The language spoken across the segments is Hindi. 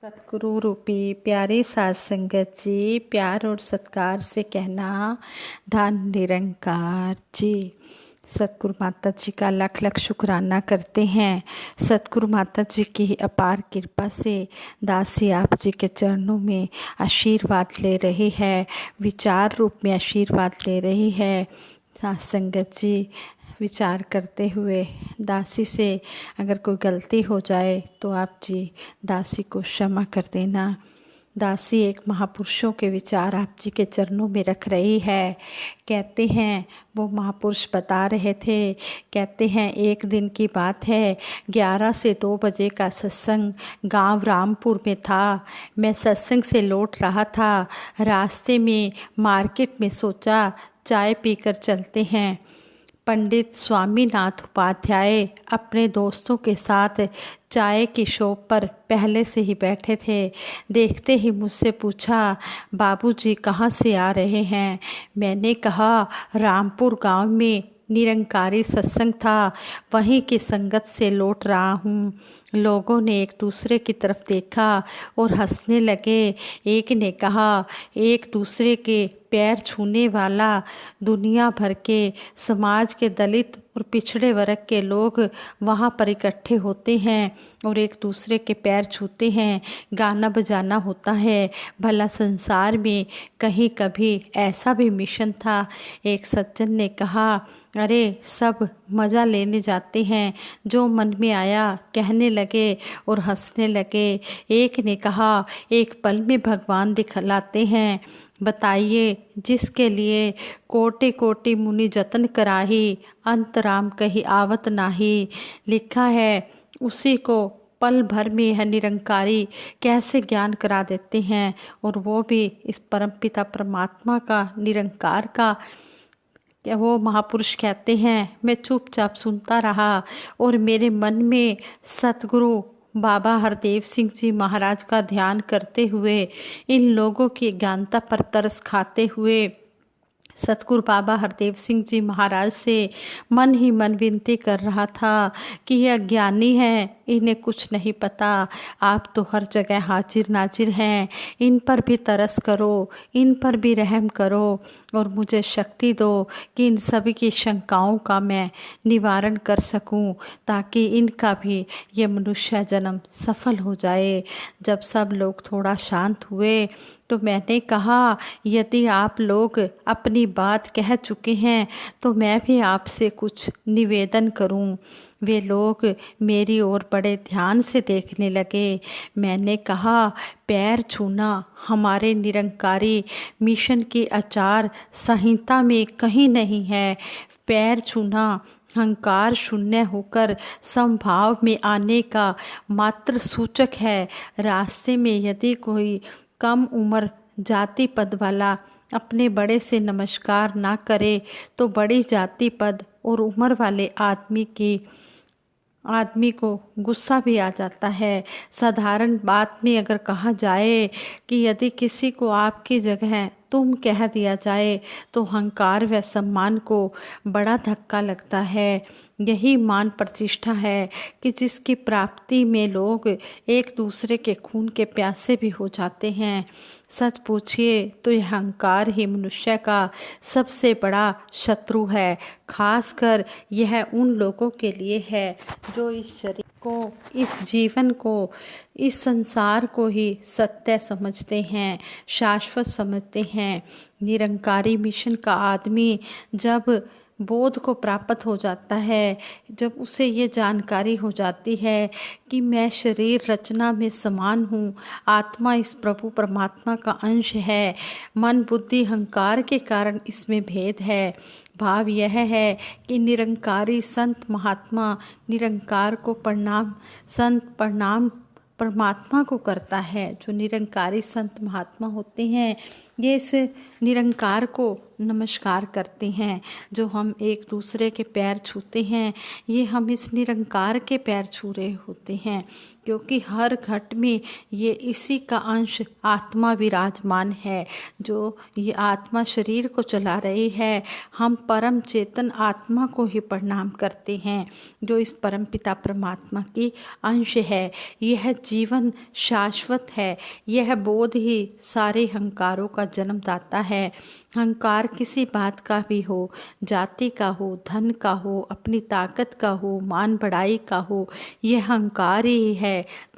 सतगुरु रूपी प्यारी साध संगत जी, प्यार और सत्कार से कहना धन निरंकार जी। सतगुरु माता जी का लख लख शुक्राना करते हैं। सतगुरु माता जी की अपार कृपा से दासी आप जी के चरणों में आशीर्वाद ले रही है, विचार रूप में आशीर्वाद ले रही है। साध संगत जी, विचार करते हुए दासी से अगर कोई गलती हो जाए तो आप जी दासी को क्षमा कर देना। दासी एक महापुरुषों के विचार आप जी के चरणों में रख रही है। कहते हैं, वो महापुरुष बता रहे थे, कहते हैं एक दिन की बात है, 11 से 2 बजे का सत्संग गांव रामपुर में था। मैं सत्संग से लौट रहा था। रास्ते में मार्केट में सोचा चाय पीकर चलते हैं। पंडित स्वामीनाथ उपाध्याय अपने दोस्तों के साथ चाय की शॉप पर पहले से ही बैठे थे। देखते ही मुझसे पूछा, बाबूजी कहाँ से आ रहे हैं? मैंने कहा, रामपुर गांव में निरंकारी सत्संग था, वहीं की संगत से लौट रहा हूँ। लोगों ने एक दूसरे की तरफ देखा और हंसने लगे। एक ने कहा, एक दूसरे के पैर छूने वाला, दुनिया भर के समाज के दलित और पिछड़े वर्ग के लोग वहाँ पर इकट्ठे होते हैं और एक दूसरे के पैर छूते हैं, गाना बजाना होता है। भला संसार में कहीं कभी ऐसा भी मिशन था? एक सज्जन ने कहा, अरे सब मज़ा लेने जाते हैं, जो मन में आया कहने लगे और हंसने लगे। एक ने कहा, एक पल में भगवान दिखलाते हैं, बताइए जिसके लिए कोटि कोटि मुनि जतन कराही, अंतराम कहीं आवत नाही। लिखा है, उसी को पल भर में यह निरंकारी कैसे ज्ञान करा देते हैं, और वो भी इस परमपिता परमात्मा का, निरंकार का। क्या वो महापुरुष कहते हैं, मैं चुपचाप सुनता रहा और मेरे मन में सतगुरु बाबा हरदेव सिंह जी महाराज का ध्यान करते हुए, इन लोगों की ज्ञानता पर तरस खाते हुए सतगुरु बाबा हरदेव सिंह जी महाराज से मन ही मन विनती कर रहा था कि ये अज्ञानी हैं, इन्हें कुछ नहीं पता, आप तो हर जगह हाजिर नाजिर हैं, इन पर भी तरस करो, इन पर भी रहम करो और मुझे शक्ति दो कि इन सभी की शंकाओं का मैं निवारण कर सकूं, ताकि इनका भी ये मनुष्य जन्म सफल हो जाए। जब सब लोग थोड़ा शांत हुए तो मैंने कहा, यदि आप लोग अपनी बात कह चुके हैं तो मैं भी आपसे कुछ निवेदन करूं। वे लोग मेरी ओर बड़े ध्यान से देखने लगे। मैंने कहा, पैर छूना हमारे निरंकारी मिशन की आचार संहिता में कहीं नहीं है। पैर छूना अहंकार शून्य होकर समभाव में आने का मात्र सूचक है। रास्ते में यदि कोई कम उम्र जाति पद वाला अपने बड़े से नमस्कार ना करे तो बड़ी जाति पद और उम्र वाले आदमी को गुस्सा भी आ जाता है। साधारण बात में अगर कहा जाए कि यदि किसी को आपकी जगह तुम कह दिया जाए तो अहंकार व सम्मान को बड़ा धक्का लगता है। यही मान प्रतिष्ठा है कि जिसकी प्राप्ति में लोग एक दूसरे के खून के प्यासे भी हो जाते हैं। सच पूछिए तो यह अहंकार ही मनुष्य का सबसे बड़ा शत्रु है। खासकर यह उन लोगों के लिए है जो इस शरीर को, इस जीवन को, इस संसार को ही सत्य समझते हैं, शाश्वत समझते हैं। निरंकारी मिशन का आदमी जब बोध को प्राप्त हो जाता है, जब उसे ये जानकारी हो जाती है कि मैं शरीर रचना में समान हूँ, आत्मा इस प्रभु परमात्मा का अंश है, मन बुद्धि अहंकार के कारण इसमें भेद है। भाव यह है कि निरंकारी संत महात्मा निरंकार को प्रणाम, संत प्रणाम परमात्मा को करता है। जो निरंकारी संत महात्मा होते हैं, ये इस निरंकार को नमस्कार करते हैं, जो हम एक दूसरे के पैर छूते हैं, ये हम इस निरंकार के पैर छू रहे होते हैं, क्योंकि हर घट में ये इसी का अंश आत्मा विराजमान है। जो ये आत्मा शरीर को चला रही है, हम परम चेतन आत्मा को ही प्रणाम करते हैं, जो इस परम पिता परमात्मा की अंश है। यह जीवन शाश्वत है। यह बोध ही सारे अहंकारों का जन्मदाता है। अहंकार किसी बात का भी हो, जाति का हो, धन का हो, अपनी ताकत का हो, मान बढ़ाई का हो, यह अहंकार ही है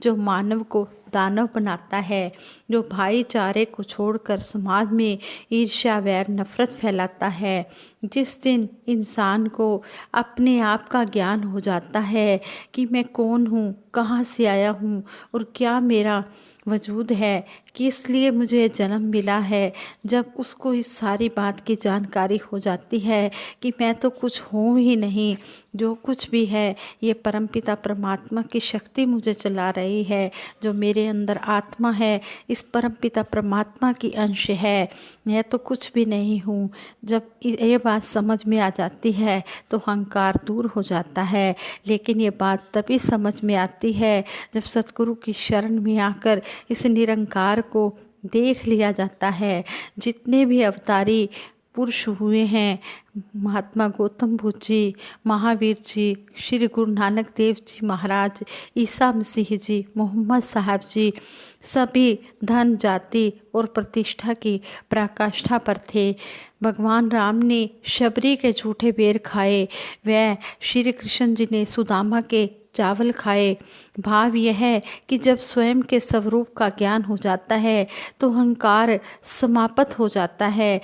जो मानव को दानव बनाता है, जो भाईचारे को छोड़कर समाज में ईर्ष्या वैर नफरत फैलाता है। जिस दिन इंसान को अपने आप का ज्ञान हो जाता है कि मैं कौन हूँ, कहाँ से आया हूँ और क्या मेरा वजूद है, किस लिए मुझे जन्म मिला है, जब उसको इस सारी बात की जानकारी हो जाती है कि मैं तो कुछ हूँ ही नहीं, जो कुछ भी है ये परमपिता परमात्मा की शक्ति मुझे चला रही है, जो मेरे अंदर आत्मा है इस परमपिता परमात्मा की अंश है, मैं तो कुछ भी नहीं हूँ। जब ये बात समझ में आ जाती है तो अहंकार दूर हो जाता है। लेकिन ये बात तभी समझ में आती है जब सतगुरु की शरण में आकर इस निरंकार को देख लिया जाता है। जितने भी अवतारी पुरुष हुए हैं, महात्मा गौतम बुद्ध जी, महावीर जी, श्री गुरु नानक देव जी महाराज, ईसा मसीह जी, मोहम्मद साहब जी, सभी धन जाति और प्रतिष्ठा की पराकाष्ठा पर थे। भगवान राम ने शबरी के झूठे बेर खाए, वह श्री कृष्ण जी ने सुदामा के चावल खाए। भाव यह है कि जब स्वयं के स्वरूप का ज्ञान हो जाता है तो अहंकार समाप्त हो जाता है।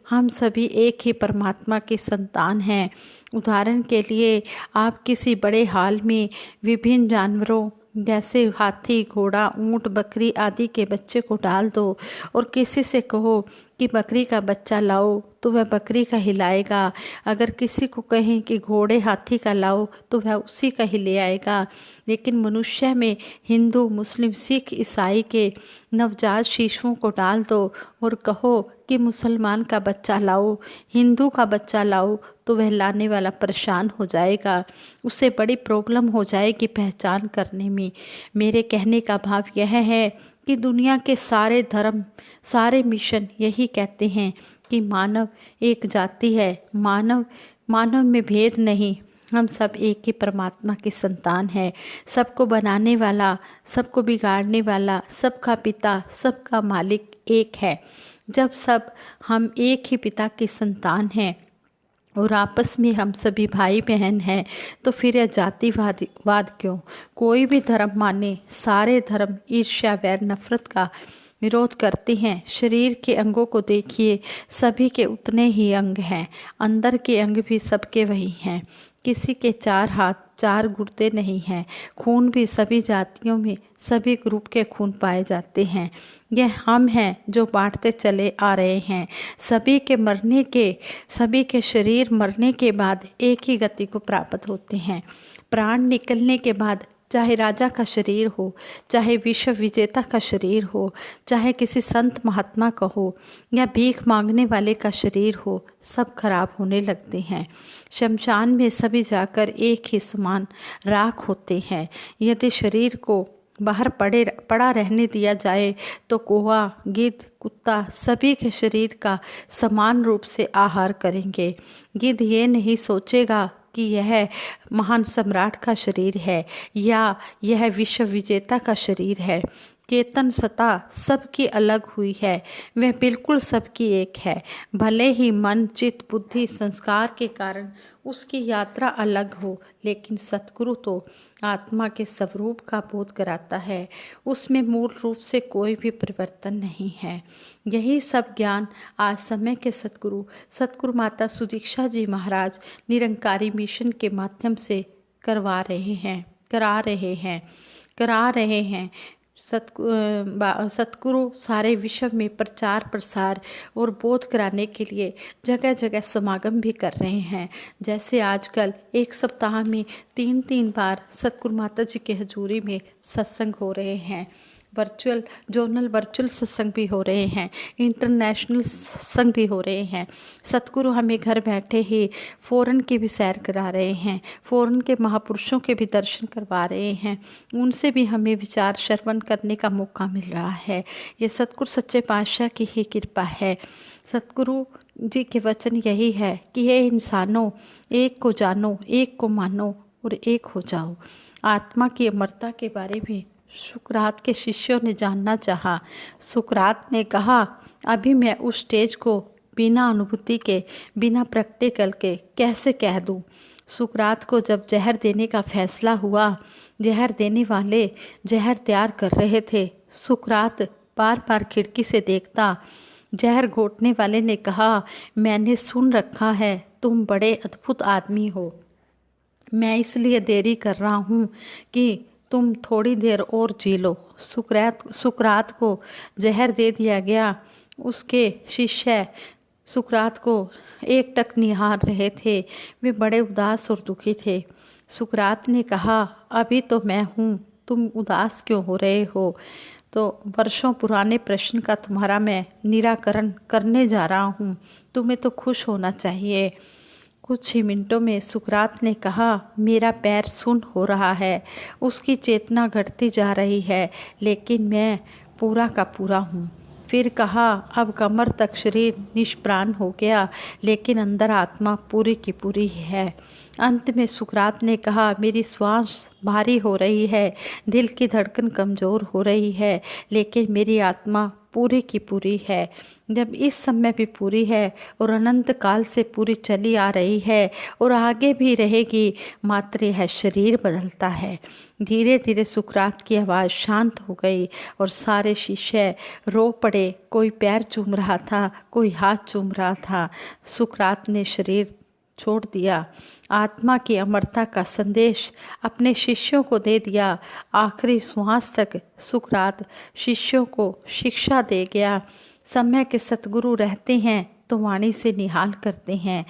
हम सभी एक ही परमात्मा के संतान हैं। उदाहरण के लिए आप किसी बड़े हाल में विभिन्न जानवरों जैसे हाथी, घोड़ा, ऊंट, बकरी आदि के बच्चे को डाल दो और किसी से कहो कि बकरी का बच्चा लाओ तो वह बकरी का ही लाएगा। अगर किसी को कहें कि घोड़े हाथी का लाओ तो वह उसी का ही ले आएगा। लेकिन मनुष्य में हिंदू, मुस्लिम, सिख, ईसाई के नवजात शिशुओं को डाल दो और कहो कि मुसलमान का बच्चा लाओ, हिंदू का बच्चा लाओ, तो वह लाने वाला परेशान हो जाएगा, उससे बड़ी प्रॉब्लम हो जाएगी पहचान करने में। मेरे कहने का भाव यह है कि दुनिया के सारे धर्म, सारे मिशन यही कहते हैं कि मानव एक जाति है, मानव में भेद नहीं, हम सब एक ही परमात्मा के संतान हैं। सबको बनाने वाला, सबको बिगाड़ने वाला, सबका पिता, सबका मालिक एक है। जब सब हम एक ही पिता के संतान हैं और आपस में हम सभी भाई बहन हैं तो फिर यह जातिवाद क्यों? कोई भी धर्म माने, सारे धर्म ईर्ष्या वैर नफरत का विरोध करते हैं। शरीर के अंगों को देखिए, सभी के उतने ही अंग हैं, अंदर के अंग भी सबके वही हैं। किसी के 4 हाथ 4 गुर्दे नहीं हैं। खून भी सभी जातियों में सभी ग्रुप के खून पाए जाते हैं। यह हम हैं जो बांटते चले आ रहे हैं। सभी के शरीर मरने के बाद एक ही गति को प्राप्त होते हैं। प्राण निकलने के बाद चाहे राजा का शरीर हो, चाहे विश्व विजेता का शरीर हो, चाहे किसी संत महात्मा का हो या भीख मांगने वाले का शरीर हो, सब खराब होने लगते हैं। शमशान में सभी जाकर एक ही समान राख होते हैं। यदि शरीर को बाहर पड़ा रहने दिया जाए तो कौवा, गिद्ध, कुत्ता सभी के शरीर का समान रूप से आहार करेंगे। गिद्ध ये नहीं सोचेगा कि यह महान सम्राट का शरीर है या यह विश्व विजेता का शरीर है। चेतन सत्ता सबकी अलग हुई है, वह बिल्कुल सबकी एक है। भले ही मन, चित्त, बुद्धि, संस्कार के कारण उसकी यात्रा अलग हो, लेकिन सतगुरु तो आत्मा के स्वरूप का बोध कराता है। उसमें मूल रूप से कोई भी परिवर्तन नहीं है। यही सब ज्ञान आज समय के सतगुरु माता सुदीक्षा जी महाराज निरंकारी मिशन के माध्यम से करा रहे हैं। सतगुरु सारे विश्व में प्रचार प्रसार और बोध कराने के लिए जगह जगह समागम भी कर रहे हैं। जैसे आजकल एक सप्ताह में 3-3 बार सतगुरु माता जी के हजूरी में सत्संग हो रहे हैं। वर्चुअल सत्संग भी हो रहे हैं, इंटरनेशनल सत्संग भी हो रहे हैं। सतगुरु हमें घर बैठे ही फ़ॉरेन की भी सैर करा रहे हैं, फ़ॉरेन के महापुरुषों के भी दर्शन करवा रहे हैं, उनसे भी हमें विचार श्रवण करने का मौका मिल रहा है। ये सतगुरु सच्चे पातशाह की ही कृपा है। सतगुरु जी के वचन यही है कि हे इंसानों, एक को जानो, एक को मानो और एक हो जाओ। आत्मा की अमरता के बारे में सुकरात के शिष्यों ने जानना चाहा। सुकरात ने कहा, अभी मैं उस स्टेज को बिना अनुभूति के, बिना प्रैक्टिकल के कैसे कह दूं। सुकरात को जब जहर देने का फैसला हुआ, जहर देने वाले जहर तैयार कर रहे थे, सुकरात बार बार खिड़की से देखता। जहर घोटने वाले ने कहा, मैंने सुन रखा है तुम बड़े अद्भुत आदमी हो, मैं इसलिए देरी कर रहा हूँ कि तुम थोड़ी देर और जी लो। सुकरात को जहर दे दिया गया। उसके शिष्य सुकरात को एकटक निहार रहे थे, वे बड़े उदास और दुखी थे। सुकरात ने कहा, अभी तो मैं हूँ, तुम उदास क्यों हो रहे हो। तो वर्षों पुराने प्रश्न का तुम्हारा मैं निराकरण करने जा रहा हूँ, तुम्हें तो खुश होना चाहिए। कुछ ही मिनटों में सुकरात ने कहा, मेरा पैर सुन्न हो रहा है, उसकी चेतना घटती जा रही है, लेकिन मैं पूरा का पूरा हूँ। फिर कहा, अब कमर तक शरीर निष्प्राण हो गया, लेकिन अंदर आत्मा पूरी की पूरी है। अंत में सुकरात ने कहा, मेरी श्वास भारी हो रही है, दिल की धड़कन कमज़ोर हो रही है, लेकिन मेरी आत्मा पूरी की पूरी है। जब इस समय भी पूरी है और अनंत काल से पूरी चली आ रही है और आगे भी रहेगी, मात्र यह शरीर बदलता है। धीरे धीरे सुकरात की आवाज़ शांत हो गई और सारे शिष्य रो पड़े। कोई पैर चूम रहा था, कोई हाथ चूम रहा था। सुकरात ने शरीर छोड़ दिया। आत्मा की अमरता का संदेश अपने शिष्यों को दे दिया। आखिरी श्वास तक सुकरात शिष्यों को शिक्षा दे गया। समय के सतगुरु रहते हैं तो वाणी से निहाल करते हैं,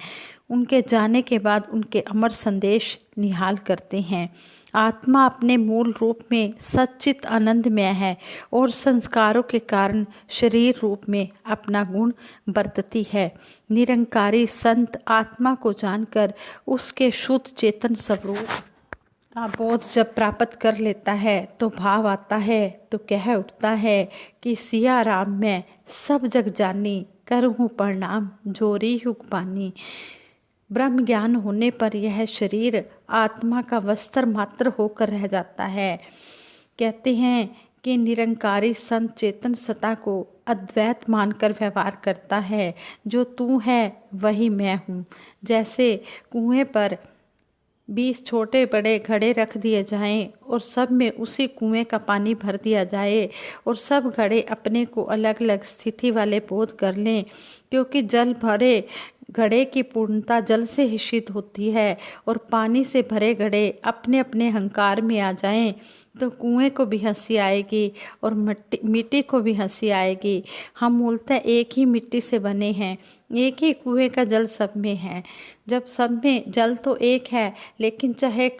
उनके जाने के बाद उनके अमर संदेश निहाल करते हैं। आत्मा अपने मूल रूप में सच्चित आनंदमय है और संस्कारों के कारण शरीर रूप में अपना गुण बरतती है। निरंकारी संत आत्मा को जानकर उसके शुद्ध चेतन स्वरूप का बोध जब प्राप्त कर लेता है तो भाव आता है, तो कह उठता है कि सिया राम मैं सब जग जानी, करूँ प्रणाम जोरी युग पानी। ब्रह्म ज्ञान होने पर यह शरीर आत्मा का वस्त्र मात्र होकर रह जाता है। कहते हैं कि निरंकारी संत चेतन सत्ता को अद्वैत मानकर व्यवहार करता है। जो तू है वही मैं हूँ। जैसे कुएं पर 20 छोटे बड़े घड़े रख दिए जाएं और सब में उसी कुएं का पानी भर दिया जाए और सब घड़े अपने को अलग अलग स्थिति वाले बोध कर लें, क्योंकि जल भरे घड़े की पूर्णता जल से ही सिद्ध होती है और पानी से भरे घड़े अपने अपने अहंकार में आ जाएं तो कुएं को भी हंसी आएगी और मिट्टी को भी हंसी आएगी। हम मूलतः एक ही मिट्टी से बने हैं, एक ही कुएं का जल सब में है। जब सब में जल तो एक है, लेकिन चाहे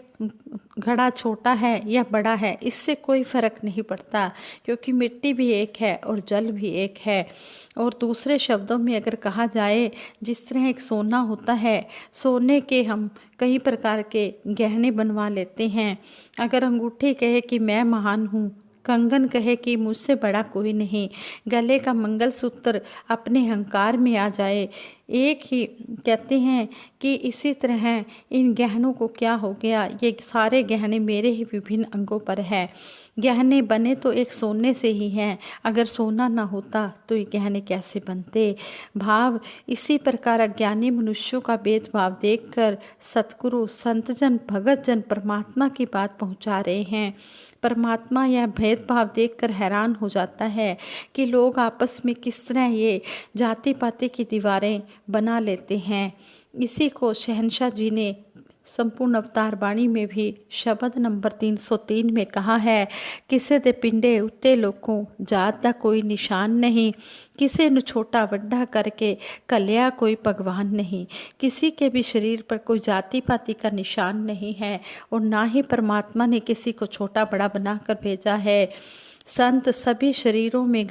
घड़ा छोटा है या बड़ा है, इससे कोई फर्क नहीं पड़ता, क्योंकि मिट्टी भी एक है और जल भी एक है। और दूसरे शब्दों में अगर कहा जाए, जिस तरह एक सोना होता है, सोने के हम कई प्रकार के गहने बनवा लेते हैं। अगर अंगूठी कहे कि मैं महान हूँ, कंगन कहे कि मुझसे बड़ा कोई नहीं, गले का मंगलसूत्र अपने अहंकार में आ जाए, एक ही कहते हैं कि इसी तरह इन गहनों को क्या हो गया, ये सारे गहने मेरे ही विभिन्न अंगों पर है। गहने बने तो एक सोने से ही हैं, अगर सोना ना होता तो ये गहने कैसे बनते। भाव इसी प्रकार अज्ञानी मनुष्यों का भेदभाव देखकर सतगुरु संतजन भगतजन परमात्मा की बात पहुंचा रहे हैं। परमात्मा यह भेदभाव देखकर हैरान हो जाता है कि लोग आपस में किस तरह ये जाति पाति की दीवारें बना लेते हैं। इसी को शहंशाह जी ने संपूर्ण अवतार बाणी में भी शब्द नंबर 303 में कहा है, किसे दे पिंडे उत्ते लोगों जात दा कोई निशान नहीं, किसे नु छोटा वड्डा करके कलिया कोई भगवान नहीं। किसी के भी शरीर पर कोई जाति पाति का निशान नहीं है और ना ही परमात्मा ने किसी को छोटा बड़ा बनाकर भेजा है। संत सभी शरीरों में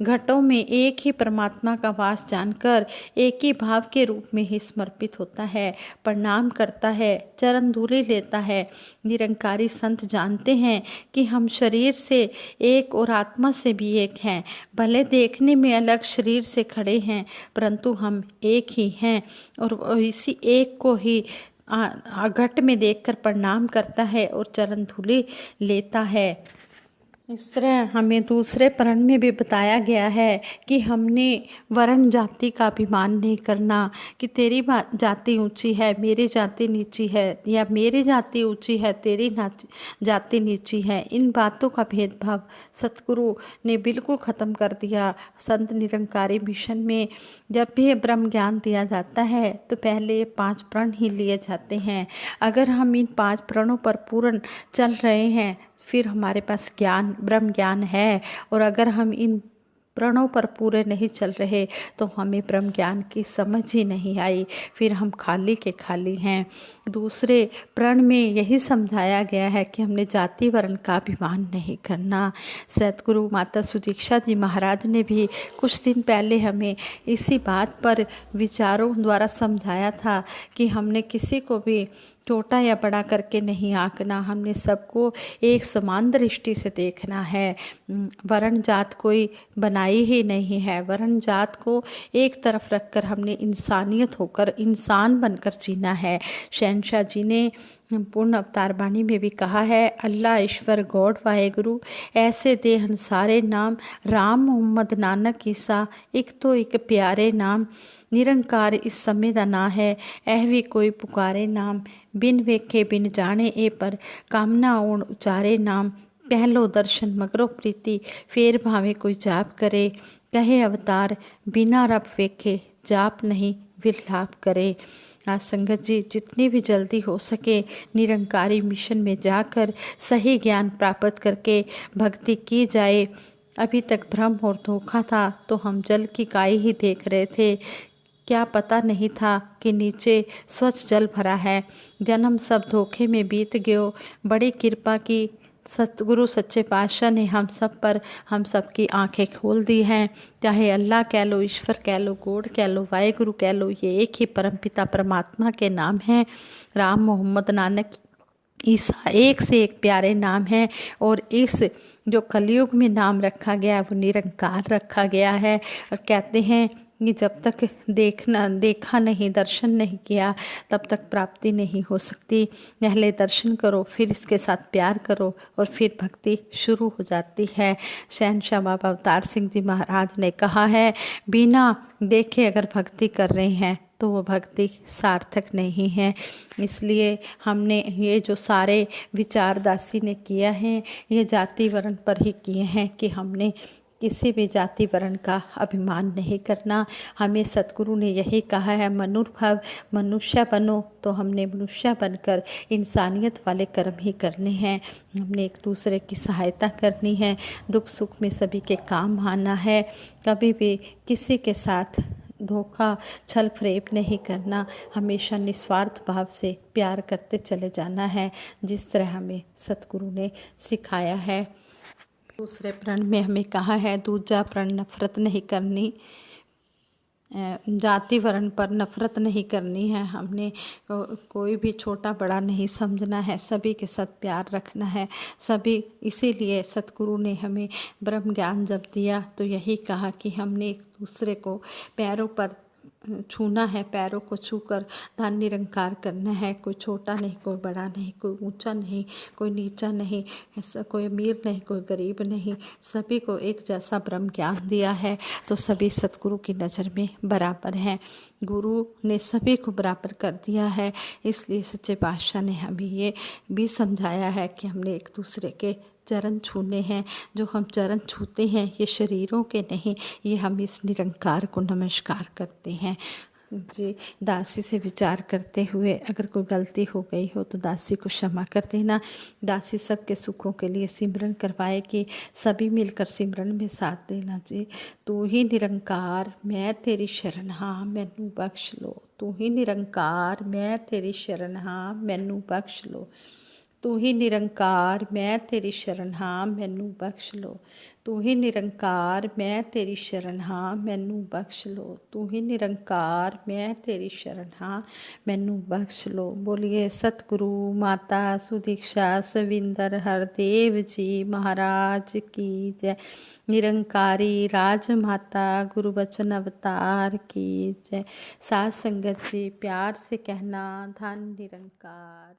घटों में एक ही परमात्मा का वास जानकर एक ही भाव के रूप में ही समर्पित होता है, प्रणाम करता है, चरण धूलि लेता है। निरंकारी संत जानते हैं कि हम शरीर से एक और आत्मा से भी एक हैं। भले देखने में अलग शरीर से खड़े हैं, परंतु हम एक ही हैं और इसी एक को ही घट में देखकर प्रणाम करता है और चरण धूलि लेता है। इस तरह हमें दूसरे प्रण में भी बताया गया है कि हमने वर्ण जाति का अभिमान नहीं करना कि तेरी जाति ऊंची है, मेरी जाति नीची है, या मेरी जाति ऊंची है, तेरी जाति नीची है। इन बातों का भेदभाव सतगुरु ने बिल्कुल ख़त्म कर दिया। संत निरंकारी मिशन में जब भी ब्रह्म ज्ञान दिया जाता है तो पहले ये 5 प्रण ही लिए जाते हैं। अगर हम इन 5 प्रणों पर पूर्ण चल रहे हैं फिर हमारे पास ज्ञान, ब्रह्म ज्ञान है। और अगर हम इन प्रणों पर पूरे नहीं चल रहे तो हमें ब्रह्म ज्ञान की समझ ही नहीं आई, फिर हम खाली के खाली हैं। दूसरे प्रण में यही समझाया गया है कि हमने जाति वर्ण का अभिमान नहीं करना। सतगुरु माता सुदीक्षा जी महाराज ने भी कुछ दिन पहले हमें इसी बात पर विचारों द्वारा समझाया था कि हमने किसी को भी छोटा या बड़ा करके नहीं आंकना, हमने सबको एक समान दृष्टि से देखना है। वर्ण जात कोई बनाई ही नहीं है, वर्ण जात को एक तरफ रखकर हमने इंसानियत होकर इंसान बनकर जीना है। शहनशाह जी ने पूर्ण अवतार बाणी में भी कहा है, अल्लाह ईश्वर गॉड वाहेगुरु ऐसे दे हंसारे नाम, राम मोहम्मद नानक ईसा एक तो एक प्यारे नाम, निरंकार इस समय दा ना है, ऐ भी कोई पुकारे नाम, बिन वेखे बिन जाने ए पर कामना ओण उचारे नाम, पहलो दर्शन मगरो प्रीति फेर भावे कोई जाप करे, कहे अवतार बिना रब वेखे जाप नहीं विलाप करे। आज संगत जी जितनी भी जल्दी हो सके निरंकारी मिशन में जाकर सही ज्ञान प्राप्त करके भक्ति की जाए। अभी तक भ्रम और धोखा था तो हम जल की काई ही देख रहे थे, क्या पता नहीं था कि नीचे स्वच्छ जल भरा है। जन्म सब धोखे में बीत गयो, बड़ी कृपा की सतगुरु सच्चे पातशाह ने हम सब पर हम सब की आंखें खोल दी हैं। चाहे अल्लाह कह लो, ईश्वर कह लो, गॉड कह लो, वाहेगुरु कह लो, ये एक ही परमपिता परमात्मा के नाम हैं। राम मोहम्मद नानक ईसा एक से एक प्यारे नाम हैं। और इस जो कलयुग में नाम रखा गया है वो निरंकार रखा गया है। और कहते हैं कि जब तक देखा नहीं, दर्शन नहीं किया तब तक प्राप्ति नहीं हो सकती। पहले दर्शन करो, फिर इसके साथ प्यार करो और फिर भक्ति शुरू हो जाती है। शहनशाह बाबा अवतार सिंह जी महाराज ने कहा है, बिना देखे अगर भक्ति कर रहे हैं तो वो भक्ति सार्थक नहीं है। इसलिए हमने ये जो सारे विचार दासी ने किया है ये जाति वर्ण पर ही किए हैं कि हमने किसी भी जाति वर्ण का अभिमान नहीं करना। हमें सतगुरु ने यही कहा है, मनुर्भव मनुष्य बनो, तो हमने मनुष्य बनकर इंसानियत वाले कर्म ही करने हैं। हमने एक दूसरे की सहायता करनी है, दुख सुख में सभी के काम आना है। कभी भी किसी के साथ धोखा छल फरेब नहीं करना, हमेशा निस्वार्थ भाव से प्यार करते चले जाना है जिस तरह हमें सतगुरु ने सिखाया है। दूसरे प्रण में हमें कहा है, दूजा प्रण नफरत नहीं करनी, जाति वर्ण पर नफरत नहीं करनी है। हमने कोई भी छोटा बड़ा नहीं समझना है, सभी के साथ प्यार रखना है सभी। इसीलिए सतगुरु ने हमें ब्रह्म ज्ञान जब दिया तो यही कहा कि हमने एक दूसरे को पैरों पर छूना है, पैरों को छूकर धन निरंकार करना है। कोई छोटा नहीं, कोई बड़ा नहीं, कोई ऊंचा नहीं, कोई नीचा नहीं, कोई अमीर नहीं, कोई गरीब नहीं, सभी को एक जैसा ब्रह्म ज्ञान दिया है तो सभी सतगुरु की नज़र में बराबर हैं। गुरु ने सभी को बराबर कर दिया है। इसलिए सच्चे पातशाह ने हमें ये भी समझाया है कि हमने एक दूसरे के चरण छूने हैं। जो हम चरण छूते हैं ये शरीरों के नहीं, ये हम इस निरंकार को नमस्कार करते हैं। जी, दासी से विचार करते हुए अगर कोई गलती हो गई हो तो दासी को क्षमा कर देना। दासी सबके सुखों के लिए सिमरन करवाए कि सभी मिलकर सिमरन में साथ देना। जी, तू ही निरंकार मैं तेरी शरण हाँ मैनू बख्श लो, तू ही निरंकार मैं तेरी शरण हाँ मैनू बख्श लो। तू ही निरंकार मैं तेरी शरण हाँ मैनू बख्श लो। तू ही निरंकार मैं तेरी शरण हाँ मैनू बख्श लो। तू ही निरंकार मैं तेरी शरण हाँ मैनू बख्श लो। बोलिए सतगुरु माता सुदीक्षा सविंदर हरदेव जी महाराज की जय। निरंकारी राज माता गुरु बचन अवतार की जय। साथ संगत जी प्यार से कहना धन निरंकार।